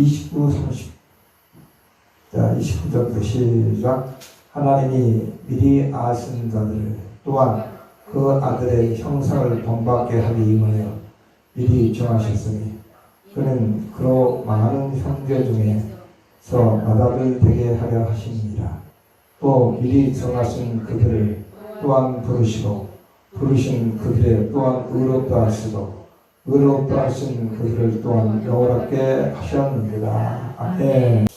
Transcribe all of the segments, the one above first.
29, 30. 자, 29절부터 시작. 하나님이 미리 아신 자들을 또한 그 아들의 형상을 본받게 하기 위하여 미리 정하셨으니 그는 그로 많은 형제 중에서 마다를 되게 하려 하십니다. 또 미리 정하신 그들을 또한 부르시고 부르신 그들의 또한 의롭다 하시고 의롭다 하신 그들을 또한 영원하게 하셨느니라. 아멘.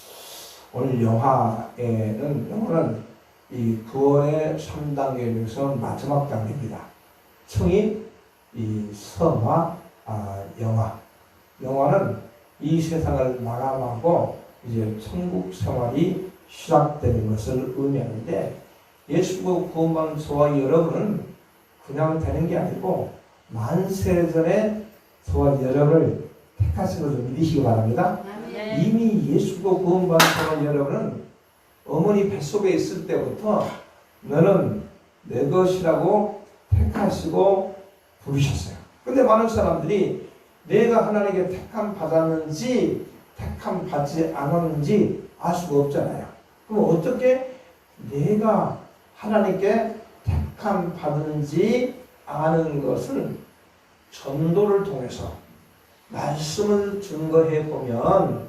오늘 영어는 이 구원의 3단계에서 마지막 단계입니다. 청이 이 성화, 영화는 이 세상을 마감하고 이제 천국 생활이 시작되는 것을 의미하는데, 예수로 구원받은 저와 여러분은 그냥 되는 게 아니고 만세전에 저와 여러분을 택하신 것을 믿으시기 바랍니다. 이미 예수로 구원받은 저와 여러분은 어머니 뱃속에 있을 때부터 너는 내 것이라고 택하시고 부르셨어요. 근데 많은 사람들이 내가 하나님께 택함 받았는지 택함 받지 않았는지 알 수가 없잖아요. 그럼 어떻게 내가 하나님께 택함 받은지 아는 것은 전도를 통해서 말씀을 증거해 보면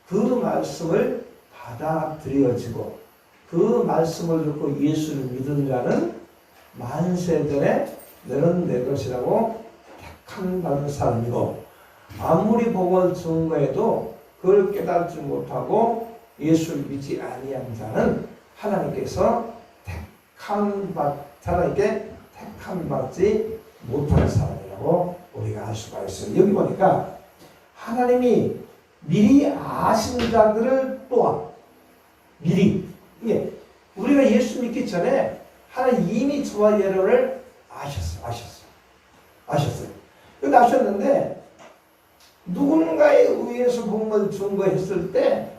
그 말씀을 받아들여지고 그 말씀을 듣고 예수를 믿은 자는 만세전에 너는 내 것이라고 택함 받은 사람이고, 아무리 복음을 증거해도 그걸 깨닫지 못하고 예수를 믿지 아니한 자는 하나님께서 하나님께 택함 받지 못한 사람이라고 우리가 알 수가 있어요. 여기 보니까 하나님이 미리 아신 자들을 또한 미리, 우리가 예수 믿기 전에 하나님 이미 저와 여러분을 아셨어요. 근데 아셨는데 누군가에 의해서 복음을 증거했을 때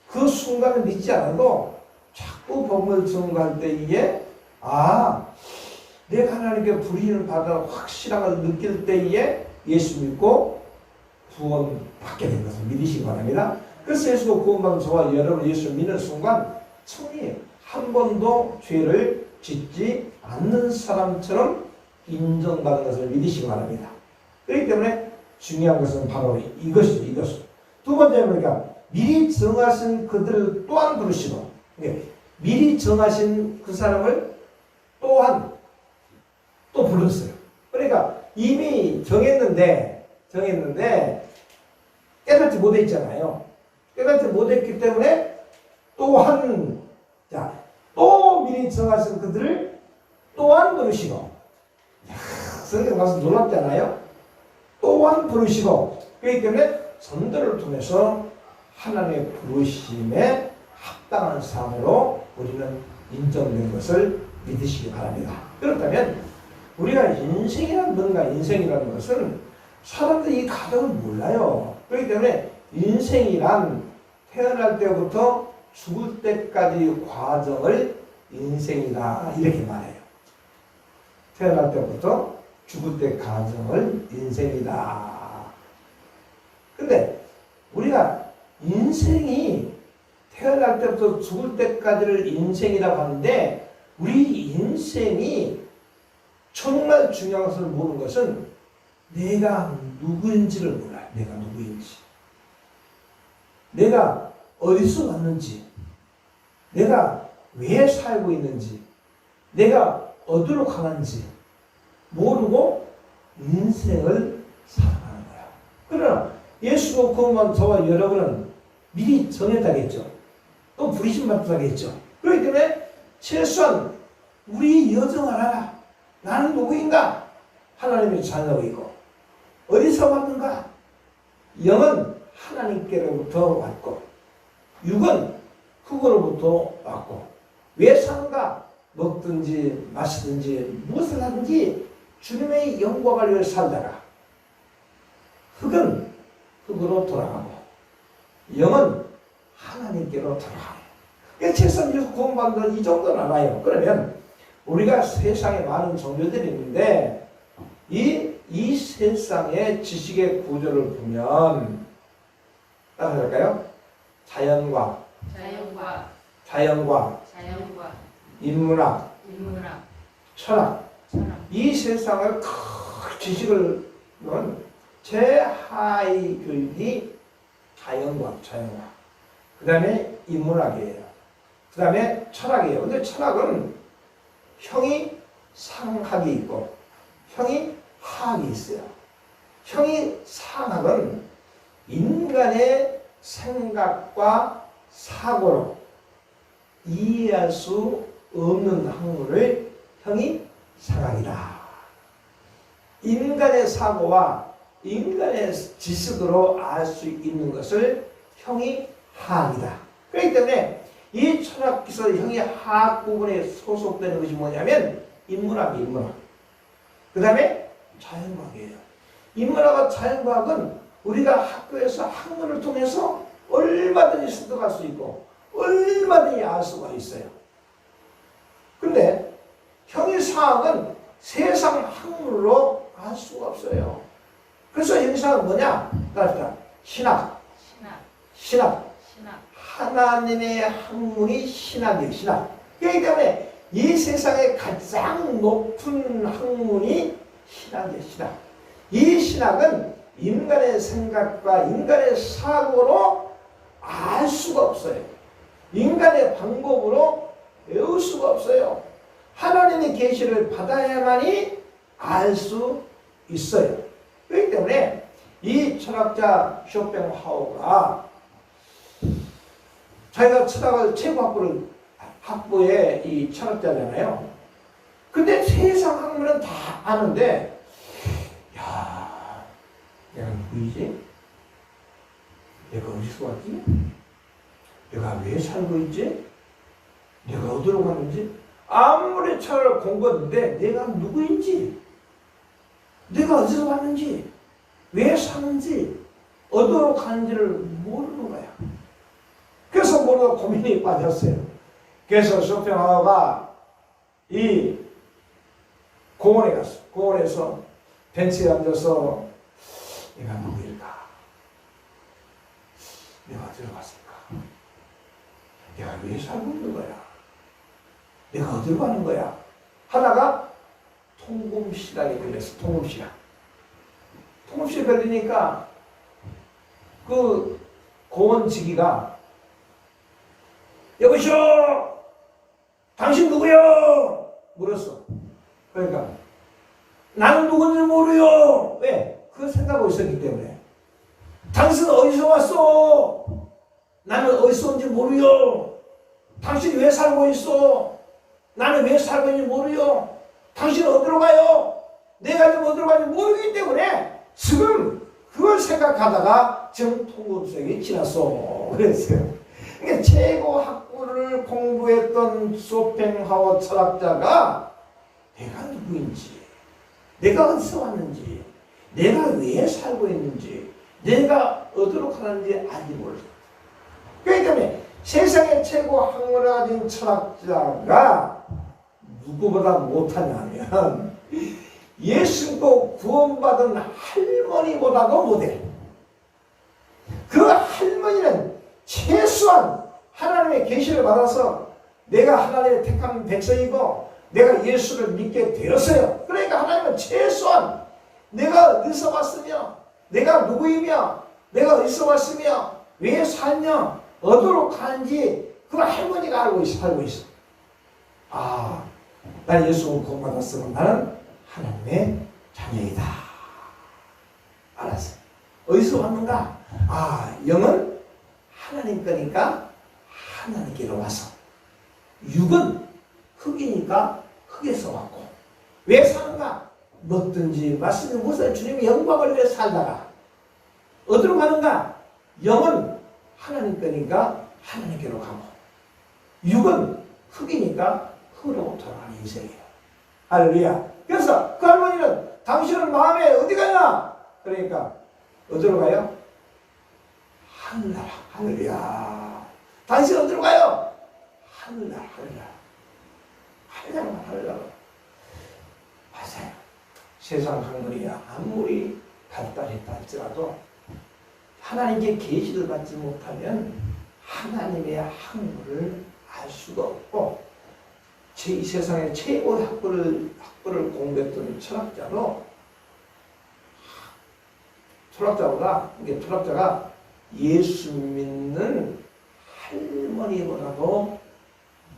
그 순간을 믿지 않아도 자꾸 복음을 증거할 때에 내가 하나님께 불의를 받아 확실한 걸 느낄 때에 예수 믿고 구원 받게 된 것을 믿으시기 바랍니다. 그래서 예수가 구원받은 저와 여러분 예수 믿는 순간 청이 한 번도 죄를 짓지 않는 사람처럼 인정받은 것을 믿으시기 바랍니다. 그렇기 때문에 중요한 것은 바로 이것이죠. 두 번째는 그러니까 미리 정하신 그들을 또한 부르시고, 미리 정하신 그 사람을 또한 또 불렀어요. 그러니까 이미 정했는데 깨닫지 못했잖아요. 깨닫지 못했기 때문에 또한 또 미리 정하신 그들을 또한 부르시고, 성경 가서 놀랍잖아요. 또한 부르시고, 그렇기 때문에 전도를 통해서 하나님의 부르심에 합당한 삶으로 우리는 인정된 것을 믿으시기 바랍니다. 그렇다면 우리가 인생이라는 것은 사람들이 이 가정을 몰라요. 그렇기 때문에 인생이란 태어날 때부터 죽을 때까지 과정을 인생이다 이렇게 말해요. 태어날 때부터 죽을 때 과정을 인생이다. 근데 우리가 인생이 태어날 때부터 죽을 때까지를 인생이라고 하는데, 우리 인생이 정말 중요한 것을 모르는 것은 내가 누구인지를 몰라요. 내가 누구인지, 내가 어디서 왔는지, 내가 왜 살고 있는지, 내가 어디로 가는지 모르고 인생을 살아가는 거야. 그러나 예수로 구원받은 저와 여러분은 미리 정했다겠죠. 또 부르심 받았다겠죠. 그렇기 때문에 최소한 우리 여정 알아라. 나는 누구인가? 하나님의 자녀이고, 어디서 왔는가? 영은 하나님께로부터 왔고, 육은 흙으로부터 왔고, 왜 사는가? 먹든지 마시든지 무엇을 하든지 주님의 영광을 위해 살다가 흙은 흙으로 돌아가고 영은 하나님께로 돌아가요. 최소한 구원받는 이 정도는 알아요. 그러면 우리가 세상에 많은 종교들이 있는데 이 세상의 지식의 구조를 보면 따라할까요? 자연과 자연과 자연과 자연과 인문학, 인문학 철학 철학 이 세상을 큰 지식을 넣은 제하위 교육이 자연과학, 자연과학. 그 다음에 인문학이에요. 그 다음에 철학이에요. 근데 철학은 형이 상학이 있고 형이 하학이 있어요. 형이 상학은 인간의 생각과 사고로 이해할 수 없는 학문을 형이 상학이다. 인간의 사고와 인간의 지식으로 알 수 있는 것을 형이 하학이다. 그렇기 때문에 이 철학기서 형이 하학 부분에 소속되는 것이 뭐냐면 인문학. 그 다음에 자연과학이에요. 인문학과 자연과학은 우리가 학교에서 학문을 통해서 얼마든지 습득할 수 있고 얼마든지 알 수가 있어요. 근데 형이 사학은 세상 학문으로 알 수가 없어요. 그래서 형사학은 뭐냐? 따라합시다. 신학. 하나님의 학문이 신학이에요. 신학. 그렇기 때문에 이 세상에 가장 높은 학문이 신학이에요. 신학. 이 신학은 인간의 생각과 인간의 사고로 알 수가 없어요. 인간의 방법으로 배울 수가 없어요. 하나님의 계시를 받아야만이 알 수 있어요. 그렇기 때문에 이 철학자 쇼펜하우어가 자기가 철학을 최고 학부의 이 철학자잖아요. 근데 세상 학문은 다 아는데, 야, 내가 누구이지? 내가 어디서 왔지? 내가 왜 살고 있지? 내가 어디로 가는지? 아무리 철학을 공부했는데 내가 누구인지, 내가 어디서 왔는지, 왜 사는지, 어디로 가는지를 모르는 거야. 그래서 모르고 고민이 빠졌어요. 그래서 쇼펜하우어가 이 공원에 갔어. 공원에서 벤치에 앉아서 내가 누구일까? 내가 어디로 갔을까? 내가 왜 살고 있는 거야? 내가 어디로 가는 거야? 하다가 통금시간이 걸렸어. 통금시간. 통금시간이 걸리니까 그 공원지기가 여보시오! 당신 누구요? 물었어. 그러니까 나는 누군지 모르요. 왜? 그걸 생각하고 있었기 때문에. 당신은 어디서 왔어? 나는 어디서 온지 모르요. 당신이 왜 살고 있어? 나는 왜 살고 있는지 모르요. 당신은 어디로 가요? 내가 지금 어디로 가는지 모르기 때문에 지금 그걸 생각하다가 지금 통금sek이 지났어. 그랬어요. 그러니까 최고 학부를 공부했던 쇼펜하우어 철학자가 내가 누구인지, 내가 어디서 왔는지, 내가 왜 살고 있는지, 내가 어디로 가는지 알지 몰라. 그렇기 때문에 세상의 최고 학문을 가진 철학자가 누구보다 못하냐면 예수 믿고 구원받은 할머니보다도 못해. 그 할머니는 최소한 하나님의 계시를 받아서 내가 하나님의 택한 백성이고 내가 예수를 믿게 되었어요. 그러니까 하나님은 최소한 내가 어디서 왔으며 내가 누구이며 내가 어디서 왔으며 왜 살며 어디로 가는지 그 할머니가 알고 있어. 아, 난 예수 구원받았으면 나는 하나님의 자녀이다. 알았어. 어디서 왔는가? 아, 영은 하나님 거니까 하나님께로 와서, 육은 흙이니까 흙에서 왔고, 왜 사는가? 먹든지 마시든지 무슨 주님의 영광을 위해 살다가 어디로 가는가? 영은 하나님 거니까 하나님께로 가고, 육은 흙이니까 흙으로 돌아가는 인생이에요. 할렐루야. 그래서 그 할머니는 당신은 마음에 어디 가냐? 그러니까 어디로 가요? 하늘나라. 할렐루야. 당신 어디로 가요? 하늘나라. 하늘나라. 맞아요. 세상 학문이 아무리 발달했다 할지라도 하나님께 계시를 받지 못하면 하나님의 학문을 알 수가 없고, 이 세상의 최고 학벌을 공부했던 철학자가 예수 믿는 할머니보다도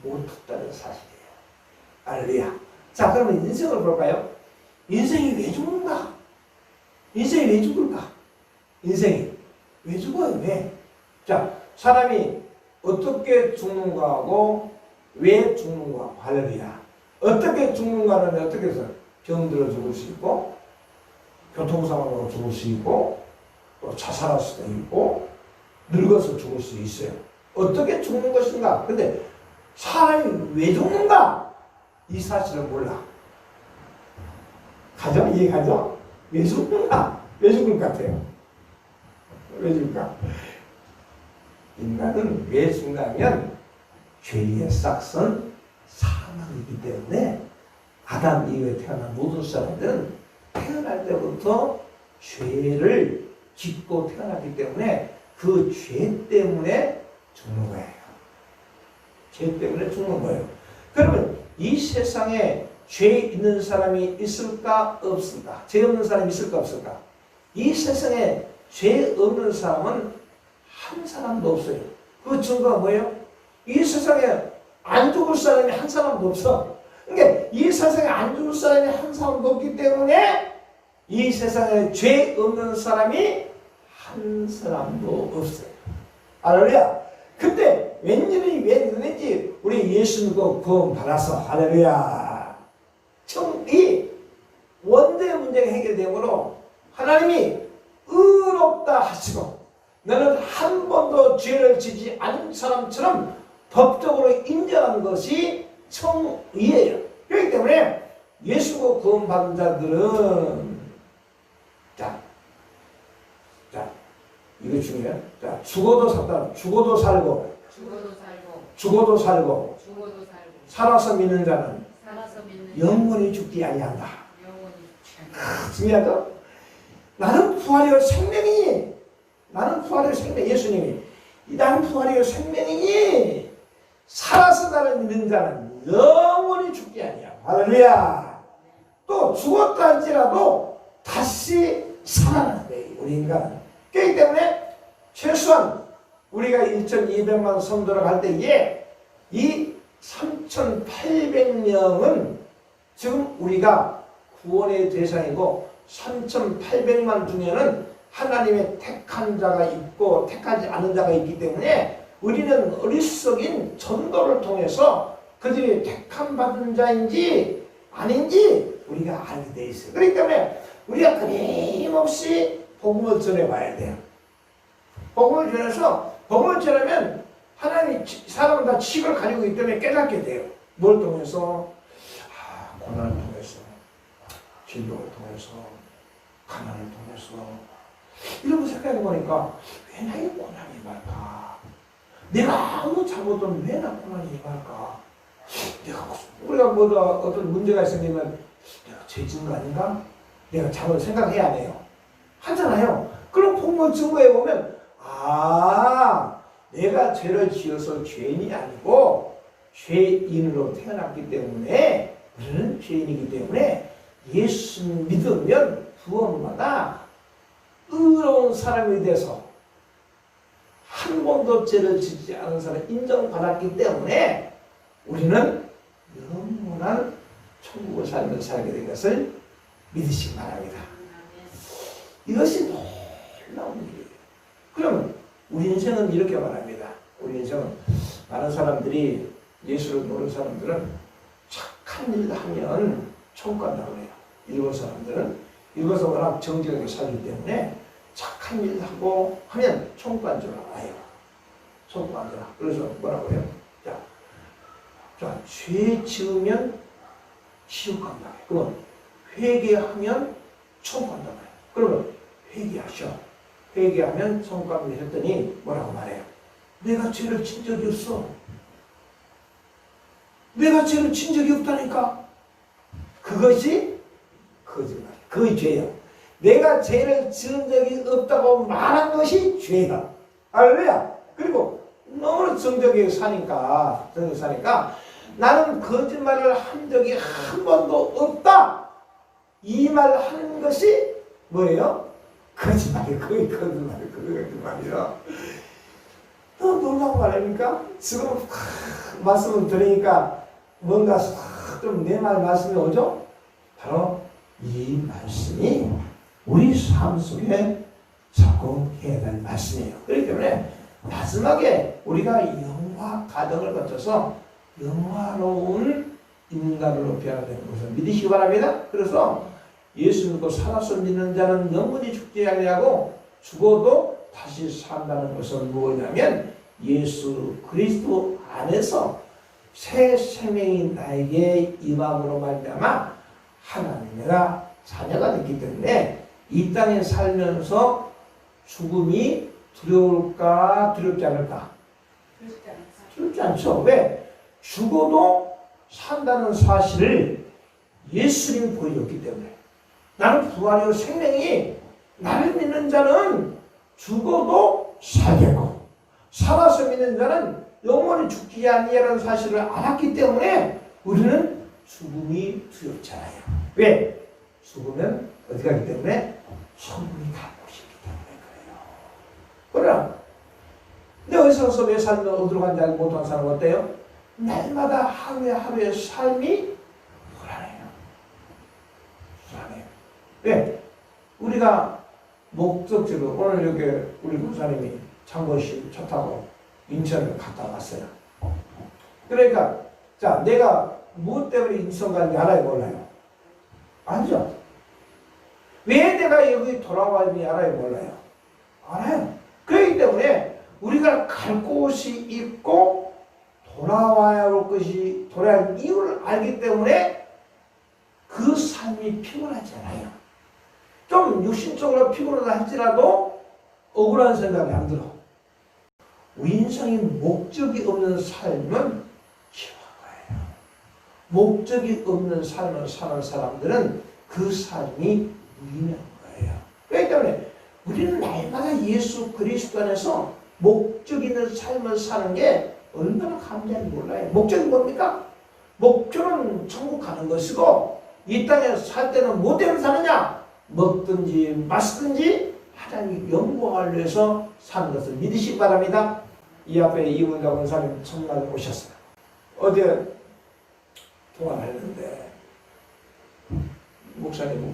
못했다는 사실이에요. 할렐루야. 자, 그러면 인생을 볼까요? 인생이 왜 죽는가? 인생이 왜 죽을까? 인생이 왜 죽어요? 왜? 자, 사람이 어떻게 죽는가 하고 왜 죽는가 하고, 할렐루야. 어떻게 죽는가는 어떻게 해서 병들어 죽을 수 있고, 교통사고로 죽을 수 있고, 또 자살할 수도 있고, 늙어서 죽을 수 있어요. 어떻게 죽는 것인가? 근데 사람이 왜 죽는가? 이 사실을 몰라. 가죠? 이해가죠? 왜 죽는가? 왜 죽을 것 같아요? 왜 죽을까? 인간은 왜 죽냐면 죄의 싹은 사망이기 때문에 아담 이후에 태어난 모든 사람들은 태어날 때부터 죄를 짓고 태어났기 때문에 그 죄 때문에 죽는 거예요. 죄 때문에 죽는 거예요. 그러면 이 세상에 죄 있는 사람이 있을까 없을까? 죄 없는 사람이 있을까 없을까? 이 세상에 죄 없는 사람은 한 사람도 없어요. 그 증거가 뭐예요? 이 세상에 안 죽을 사람이 한 사람도 없어. 그러니까 이 세상에 안 죽을 사람이 한 사람도 없기 때문에 이 세상에 죄 없는 사람이 한 사람도 없어요. 할렐루야. 근데 웬일이 왜 그런지 우리 예수 믿고 구원 받아서 할렐루야. 이 원죄 문제가 해결되므로 하나님이 의롭다 하시고 너는 한 번도 죄를 지지 않은 사람처럼 법적으로 인정한 것이 청의예요. 그렇기 때문에 예수고 구원 받은 자들은 이거 중요해요. 자, 죽어도 살고 살아서 믿는 자는 영원히 죽지 아니한다. 중요하죠? 나는 부활이요 생명이니, 예수님이 나는 부활이요 생명이니 살아서 나를 믿는 자는 영원히 죽지 아니야. 할렐루야. 또 죽었다 할지라도 다시 살아나는 거예요. 우리 인간은. 그렇기 때문에 최소한 우리가 1,200만 성도를 할 때에 이 3,800명은 지금 우리가 구원의 대상이고 3,800만 중에는 하나님의 택한 자가 있고 택하지 않은 자가 있기 때문에 우리는 어리석인 전도를 통해서 그들이 택함 받은 자인지 아닌지 우리가 알게 돼 있어요. 그렇기 때문에 우리가 끊임없이 복음을 전해봐야 돼요. 복음을 전하면 하나님이 사람은 다 칙을 가지고 있기 때문에 깨닫게 돼요. 뭘 통해서? 고난을 통해서, 진도를 통해서, 가난을 통해서. 이런 거 생각해 보니까 왜 나에게 고난이 임할까? 내가 아무 잘못은 왜 나 고난이 임할까? 우리가 어떤 문제가 생기면 내가 죄 지은 거 아닌가? 내가 잘못 생각해야 돼요. 하잖아요. 그럼 복음을 증거해 보면 내가 죄를 지어서 죄인이 아니고 죄인으로 태어났기 때문에 우리는 죄인이기 때문에 예수 믿으면 구원받아 의로운 사람이 돼서 한 번도 죄를 짓지 않은 사람 인정받았기 때문에 우리는 영원한 천국을 살게 된 것을 믿으시기 바랍니다. 이것이 놀라운 일이에요. 그러면 우리 인생은 이렇게 말합니다. 우리 인생은 많은 사람들이 예수를 모르는 사람들은 착한 일을 하면 천국 간다고 해요. 일본 사람들은 일본에서 워낙 정직하게 살기 때문에 착한 일을 하고 하면 천국 간 줄 알아요. 천국 간 줄 알아. 그래서 뭐라고 해요? 자, 죄 지으면 지옥 간다. 그러면 회개하면 천국 간다. 그러면 회개하면 천국 간다 했더니 뭐라고 말해요? 내가 죄를 진 적이 없어. 내가 죄를 진 적이 없다니까. 그것이 거짓말. 그게 죄야. 내가 죄를 지은 적이 없다고 말한 것이 죄다. 할렐루야. 그리고 너무 정적이 사니까 나는 거짓말을 한 적이 한 번도 없다. 이 말 하는 것이 뭐예요? 거짓말이야. 너무 놀라운 거 아닙니까? 지금 말씀을 들으니까 뭔가 좀 내 말씀이 오죠? 바로 이 말씀이 우리 삶 속에 적용해야 될 말씀이에요. 그렇기 때문에 마지막에 우리가 영화 가정을 거쳐서 영화로운 인간으로 변화되는 것을 믿으시기 바랍니다. 그래서 예수 믿고 살아서 믿는 자는 영원히 죽지 아니하고 죽어도 다시 산다는 것은 무엇이냐면 예수 그리스도 안에서 새 생명이 나에게 임함으로 말미암아 하나님의 자녀가 됐기 때문에 이 땅에 살면서 죽음이 두려울까 두렵지 않을까? 두렵지 않죠. 왜? 죽어도 산다는 사실을 예수님이 보여줬기 때문에 나는 부활이요 생명이 나를 믿는 자는 죽어도 살겠고 살아서 믿는 자는 영원히 죽지 아니하라는 사실을 알았기 때문에 우리는 죽음이 두렵지 않아요. 왜? 죽으면 어디 가기 때문에 천국이 가고 싶기 때문에 그래요. 그러나 근데 어디서 왜 살면 어디로 간지 알지 못한 사람은 어때요? 날마다 하루의 삶이 불안해요. 왜? 우리가 목적지로 오늘 이렇게 우리 목사님이 창고시 차 타고 인천을 갔다 왔어요. 그러니까 자 내가 무엇 때문에 인천 가는지 알아요 몰라요? 알죠? 왜 내가 여기 돌아왔는지 알아요 몰라요? 알아요. 그렇기 때문에 우리가 갈 곳이 있고 돌아와야 할 것이 돌아야 할 이유를 알기 때문에 그 삶이 피곤하지 않아요. 좀 육신적으로 피곤하다 할지라도 억울한 생각이 안 들어. 우리 인생에 목적이 없는 삶은 지루한 거예요. 목적이 없는 삶을 사는 사람들은 그 삶이 무의미한 거예요. 그렇기 때문에 우리는 날마다 예수 그리스도 안에서 목적 있는 삶을 사는 게 얼마나 감사한지 몰라요. 목적이 뭡니까? 목적은 천국 가는 것이고 이 땅에 살 때는 뭐 때문에 사느냐? 먹든지 마시든지 하나님 영광을 위해서 사는 것을 믿으시기 바랍니다. 이 앞에 이문가 원사님 청날 오셨어요. 어제 통화를 했는데 목사님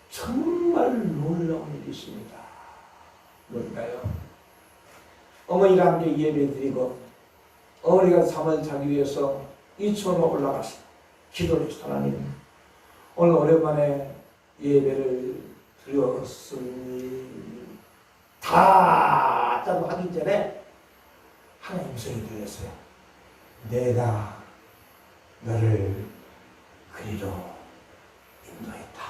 정말 놀라운 일이 있습니다. 뭘까요? 어머니가 함께 예배드리고 어머니가 잠을 자기 위해서 2층으로 올라갔어요. 기도를 했어요. 하나님 오늘 오랜만에 예배를 드렸으니 다 짜고 하기 전에 하나님 음성이 들렸어요. 내가 너를 그리로 인도했다.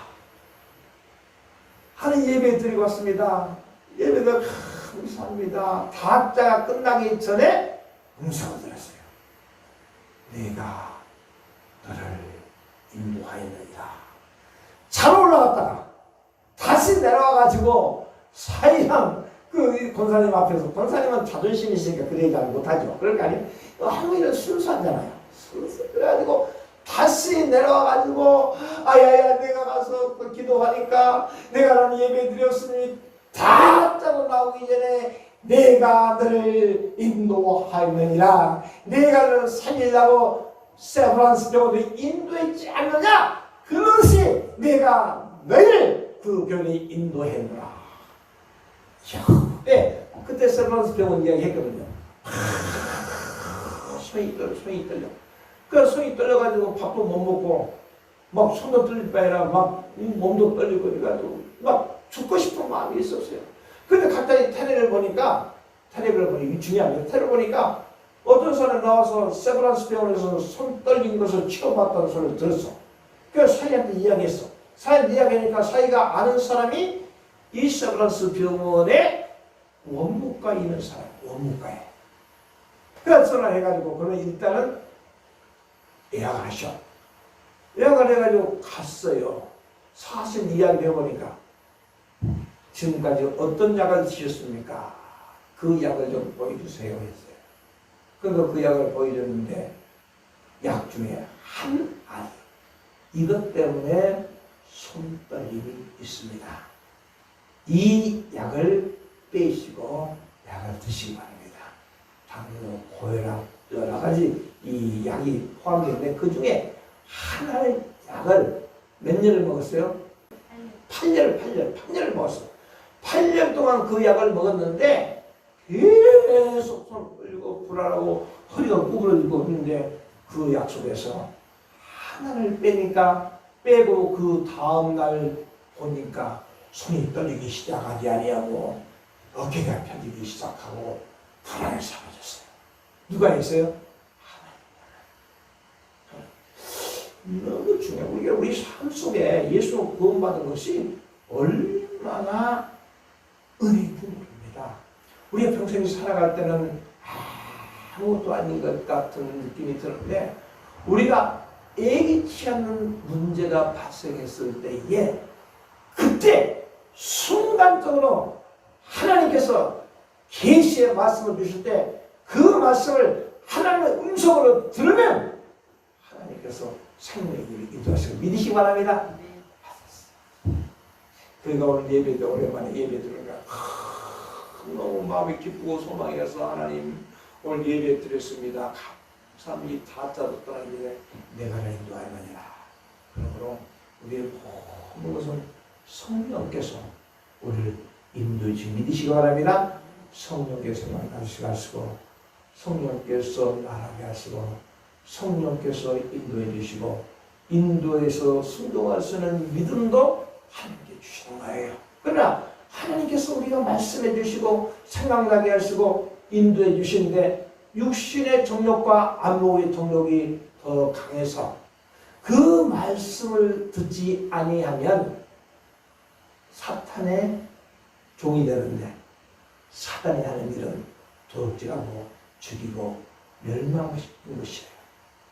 하는 예배 드리고 왔습니다. 예배가 감사합니다. 다짜가 끝나기 전에 음성을 들었어요. 내가 너를 인도하였느니라. 잘 올라갔다가 다시 내려와가지고 사이랑 그 권사님 앞에서 권사님은 자존심이 있으니까 그 얘기 못하죠. 그럴 거 아니에요. 아무 일은 순수하잖아요. 그래가지고 다시 내려와가지고 아야야 내가 가서 기도하니까 내가 나는 예배 드렸으니 다 짜고 나오기 전에 내가 너를 인도하였느니라. 내가 너를 살리려고 세브란스 병원에 인도했지 않느냐? 그것이 내가 너를 그 병에 인도했노라. 네, 그때 세브란스 병원 이야기 했거든요. 손이 떨려. 그 손이 떨려가지고 밥도 못 먹고 막 손도 떨릴 바에라 막 몸도 떨리고 그래가지고 막 죽고 싶은 마음이 있었어요. 근데 갑자기 텔레비를 보니까 이게 중요합니다. 텔레비를 보니까 어떤 사람이 나와서 세브란스 병원에서 손 떨린 것을 치료받다는 소리를 들었어. 그래서 사이한테 이야기했어. 사이한테 이야기하니까 사이가 아는 사람이 이 세브란스 병원에 원무과에 있는 사람, 원무과에. 그래서 전화해가지고 그러면 일단은 예약을 하셔. 약을 해가지고 갔어요. 사실 이야기 해보니까 지금까지 어떤 약을 드셨습니까? 그 약을 좀 보여주세요 했어요. 그러니까 그 약을 보여줬는데 약 중에 한 알, 이것 때문에 손떨림이 있습니다. 이 약을 빼시고 약을 드시기 바랍니다. 당뇨, 고혈압, 여러 가지 이 약이 포함되는데 그 중에 하나의 약을 몇 년을 먹었어요? 8년을 먹었어요. 8년 동안 그 약을 먹었는데 계속 손 떨리고 불안하고 허리가 구부러지고 있는데 그 약 속에서 하나를 빼니까 빼고 그 다음날 보니까 손이 떨리기 시작하지 아니하고 어깨가 펴지기 시작하고 불안이 사라졌어요. 누가 했어요? 하나님. 너무 중요해요. 우리 삶 속에 예수로 구원받은 것이 얼마나 은혜인 줄 모릅니다. 우리가 평생 살아갈 때는 아무것도 아닌 것 같은 느낌이 드는데 우리가 예기치 않는 문제가 발생했을 때에 그때 순간적으로 하나님께서 계시의 말씀을 주실 때 그 말씀을 하나님의 음성으로 들으면 하나님께서 생명을 인도하시고 믿으시기 바랍니다. 그러니까 오늘 예배도 오랜만에 예배 드리니까 너무 마음이 기쁘고 소망이 나서 하나님 오늘 예배 드렸습니다. 감사함이 다짜도 떠나는데 내가 인도하여야니라. 그러므로 우리의 모든 것은 성령께서 우리를 인도해 주시고 믿으시기 바랍니다. 성령께서 만나시게 하시고 성령께서 말하게 하시고 성령께서 인도해 주시고 인도해서 순종할 수 있는 믿음도 하나님께 주시는 거예요. 그러나 하나님께서 우리가 말씀해 주시고 생각나게 하시고 인도해 주시는데 육신의 정욕과 안목의 정욕이 더 강해서 그 말씀을 듣지 아니하면 사탄의 종이 되는데 사단이 하는 일은 도둑질하고 죽이고 멸망하고 싶은 것이에요.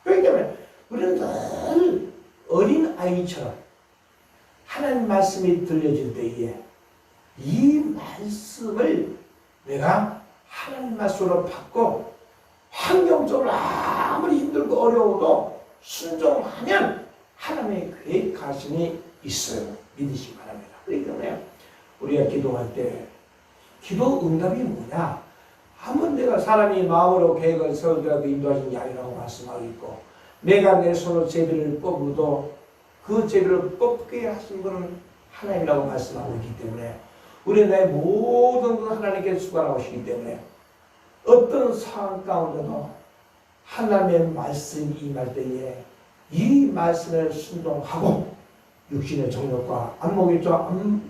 그렇기 때문에 우리는 늘 어린 아이처럼 하나님 말씀이 들려질 때에 이 말씀을 내가 하나님 말씀으로 받고 환경적으로 아무리 힘들고 어려워도 순종하면 하나님의 계획하심이 있어요. 믿으시기 바랍니다. 그렇기 때문에 우리가 기도할 때 기도 응답이 뭐냐? 한번 내가 사람이 마음으로 계획을 세우더라도 인도하신 게 아니라고 말씀하고 있고 내가 내 손으로 제비를 뽑어도 그 제비를 뽑게 하신 분은 하나님이라고 말씀하고 있기 때문에 우리 내 모든 것 하나님께 수고하시기 때문에 어떤 상황 가운데도 하나님의 말씀이 임할 때에 이 말씀을 순종하고 육신의 정욕과 안목의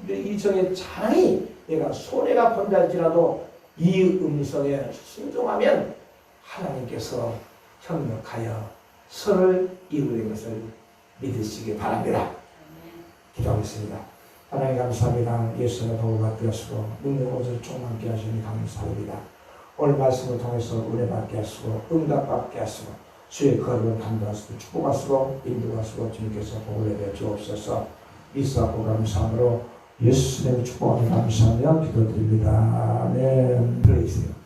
이성의 자랑이 내가 손해가 본다 할지라도 이 음성에 순종하면 하나님께서 협력하여 선을 이루는 것을 믿으시기 바랍니다. 기도하겠습니다. 하나님 감사합니다. 예수의 도움을 받게 하시고 묻는 것을 충만케 하시니 감사합니다. 오늘 말씀을 통해서 은혜 받게 하시고 응답 받게 하시고 주의 걸음을 감도하시고 축복하시고 인도하시고 주님께서 복을 내려 주옵소서. 이사고 감사함으로 예수님의 축복을 감사하며 기도드립니다. 아멘. 들어주세요.